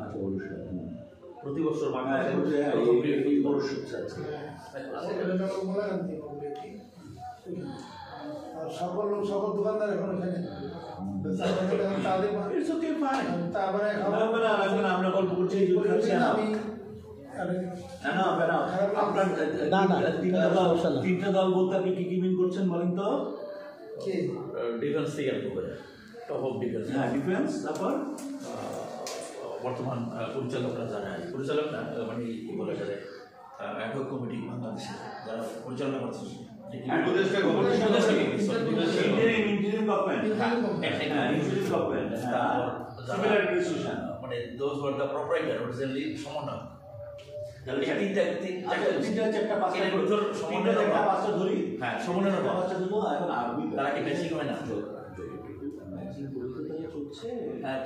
আচ্ছা অনুষ্ঠান প্রতি বছর বাংলাদেশ সকল দোকানদার এখন আমরা গল্প করছি তিনটা দল বলতে আপনি কি মিন করছেন বলেন তো? ডিফেন্স থেকে আরম্ভ করে টপ অফ ডিফেন্স, হ্যাঁ ডিফেন্স, তারপর বর্তমান পরিচালকরা যারা পরিচালক না মানে কি বলে যারা অ্যাডহক কমিটি বাংলাদেশে যারা পরিচালনা করছে মানে দোজ ওয়ার দ্য প্রপারাইটার অরিজিনালি সমন্বয় তারা কি বেশি হয় না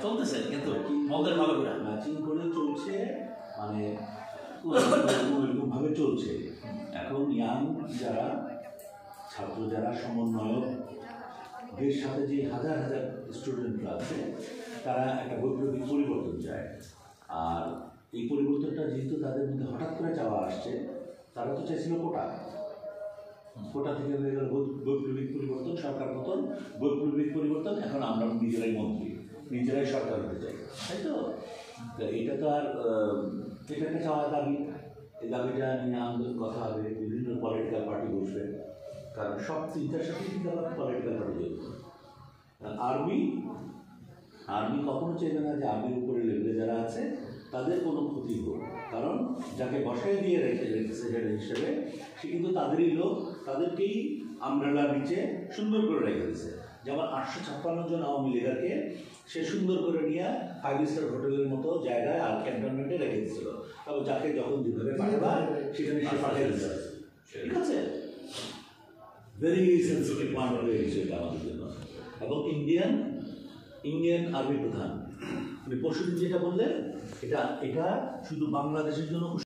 চলতেছে কিন্তু মন্দের ভালো করে ম্যাচিং করে চলছে, মানে ভাবে চলছে। এখন ইয়াং যারা ছাত্র যারা সমন্বয়কদের সাথে যে হাজার হাজার স্টুডেন্টরা আছে তারা একটা বৈপ্লবিক পরিবর্তন চায়। আর এই পরিবর্তনটা যেহেতু তাদের মধ্যে হঠাৎ করে চাওয়া আসছে, তারা তো চাইছিল কোটা থেকে হয়ে গেল বৈপ্লবিক পরিবর্তন, সরকার পতন, বৈপ্লবিক পরিবর্তন। এখন আমরা নিজেরাই মন্ত্রী, নিজেরাই সরকার হতে চাই, তাই তো? এটা তো আর এটা একটা চাওয়া দাবি। এই দাবিটা নিয়ে আন্দোলন কথা হবে, বিভিন্ন পলিটিক্যাল পার্টি বসবে, কারণ সব চিন্তার সাথে কিন্তু আবার পলিটিক্যাল পার্টি যুক্ত। আর্মি কখনো চাইবে না যে আর্মির উপরে লেভেলে যারা আছে তাদের কোনো ক্ষতি হোক, কারণ যাকে বসাই দিয়ে রেখেছে হেড হিসেবে সে কিন্তু তাদেরই লোক, তাদেরকেই আমব্রেলার নিচে সুন্দর করে রেখে দিয়েছে। যেমন 856 জন আওয়ামী লীগারকে সে সুন্দর করে নিয়ে 5 স্টার হোটেলের মতো জায়গায় আর ক্যান্টনমেন্টে রেখে দিচ্ছিল। তবে যাকে যখন যেভাবে পাঠাবা সেখানে সে পাঠিয়ে দিচ্ছে, ঠিক আছে? ভেরি সেন্সিটিভ পয়েন্ট হয়ে গেছে এটা আমাদের জন্য। এবং ইন্ডিয়ান আর্মি প্রধান উনি পরশুদিন যেটা বললেন এটা শুধু বাংলাদেশের জন্য